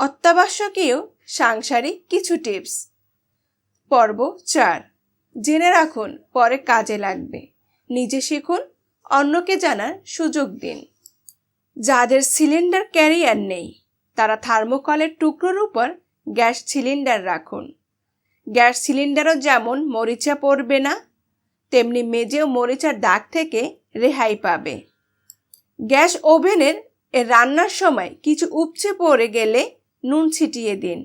অত্যাবশ্যকীয় সাংসারিক কিছু টিপস। পর্ব 4। জেনে রাখুন, পরে কাজে লাগবে। নিজে শিখুন, অন্যকে জানার সুযোগ দিন। যাদের সিলিন্ডার ক্যারিয়ার নেই তারা থার্মোকলের টুকরোর উপর গ্যাস সিলিন্ডার রাখুন। গ্যাস সিলিন্ডারও যেমন মরিচা পড়বে না, তেমনি মেজেও মরিচার দাগ থেকে রেহাই পাবে। গ্যাস ওভেনের রান্নার সময় কিছু উপচে পড়ে গেলে নুন ছিটিয়ে দিন।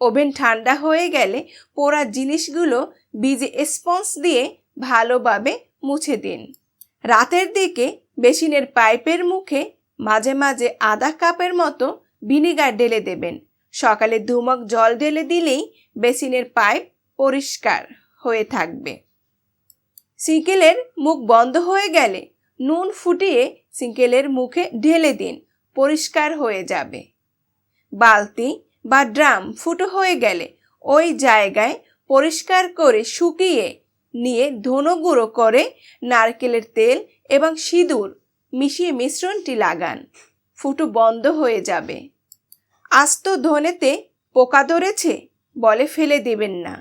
ওভেন ঠান্ডা হয়ে গেলে পোড়া জিনিসগুলো ভিজে স্পঞ্জ দিয়ে ভালোভাবে মুছে দিন। রাতের দিকে বেসিনের পাইপের মুখে মাঝে মাঝে আধা কাপের মতো ভিনিগার ঢেলে দেবেন। সকালে 2 মগ জল ঢেলে দিলেই বেসিনের পাইপ পরিষ্কার হয়ে থাকবে। সিঙ্কেলের মুখ বন্ধ হয়ে গেলে নুন ফুটিয়ে সিঙ্কেলের মুখে ঢেলে দিন, পরিষ্কার হয়ে যাবে। বালতি বা ড্রাম ফুটো হয়ে গেলে ওই জায়গায় পরিষ্কার করে শুকিয়ে নিয়ে ধনে গুঁড়ো করে নারকেলের তেল এবং সিঁদুর মিশিয়ে মিশ্রণটি লাগান, ফুটো বন্ধ হয়ে যাবে। আস্ত ধনেতে পোকা ধরেছে বলে ফেলে দেবেন না,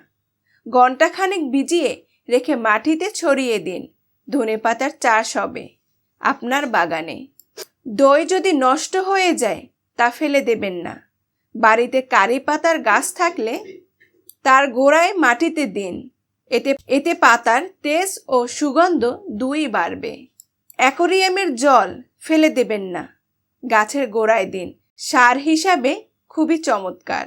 ঘণ্টাখানেক ভিজিয়ে রেখে মাটিতে ছড়িয়ে দিন। ধনেপাতার চাষ হবে আপনার বাগানে। দই যদি নষ্ট হয়ে যায় তা ফেলে দেবেন না। বাড়িতে কারি পাতার গাছ থাকলে তার গোড়ায় মাটিতে দিন, এতে পাতার তেজ ও সুগন্ধ দুই বাড়বে। অ্যাকোয়ারিয়ামের জল ফেলে দেবেন না, গাছের গোড়ায় দিন, সার হিসাবে খুবই চমৎকার।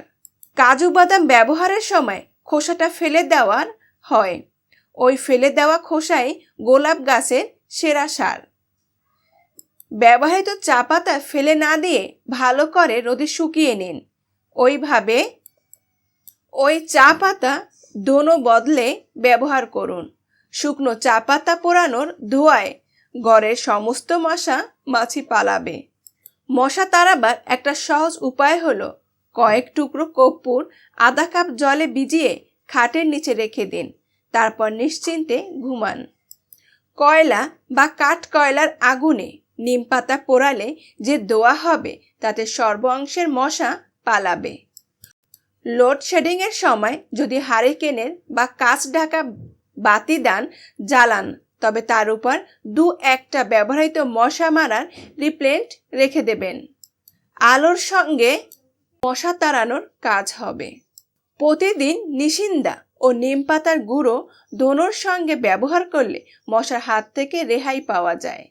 কাজু বাদাম ব্যবহারের সময় খোসাটা ফেলে দেওয়ার হয়, ওই ফেলে দেওয়া খোসাই গোলাপ গাছের সেরা সার। ব্যবহৃত চা পাতা ফেলে না দিয়ে ভালো করে রোদে শুকিয়ে নিন। ওইভাবে ওই চা পাতা দোনো বদলে ব্যবহার করুন। শুকনো চা পাতা পোড়ানোর ধোঁয়ায় ঘরের সমস্ত মশা মাছি পালাবে। মশা তাড়াবার একটা সহজ উপায় হলো কয়েক টুকরো কর্পূর আধা কাপ জলে ভিজিয়ে খাটের নিচে রেখে দিন, তারপর নিশ্চিন্তে ঘুমান। কয়লা বা কাঠ কয়লার আগুনে নিম পাতা পোড়ালে যে ধোঁয়া হবে তাতে সর্ব অংশের মশা পালাবে। লোডশেডিংয়ের সময় যদি হারিকেনের বা কাঁচ ঢাকা বাতি জ্বালান তবে তার উপর 2-1টা ব্যবহৃত মশা মারার রিপেলেন্ট রেখে দেবেন। আলোর সঙ্গে মশা তাড়ানোর কাজ হবে। প্রতিদিন নিশিন্দা ও নিম পাতার গুঁড়ো দোনোর সঙ্গে ব্যবহার করলে মশার হাত থেকে রেহাই পাওয়া যায়।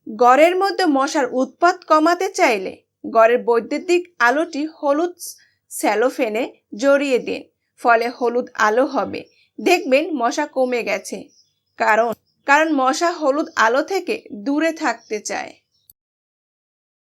ঘরের মধ্যে মশার উৎপাত কমাতে চাইলে ঘরের বৈদ্যুতিক আলোটি হলুদ সেলোফেনে জড়িয়ে দিন, ফলে হলুদ আলো হবে। দেখবেন মশা কমে গেছে, কারণ মশা হলুদ আলো থেকে দূরে থাকতে চায়।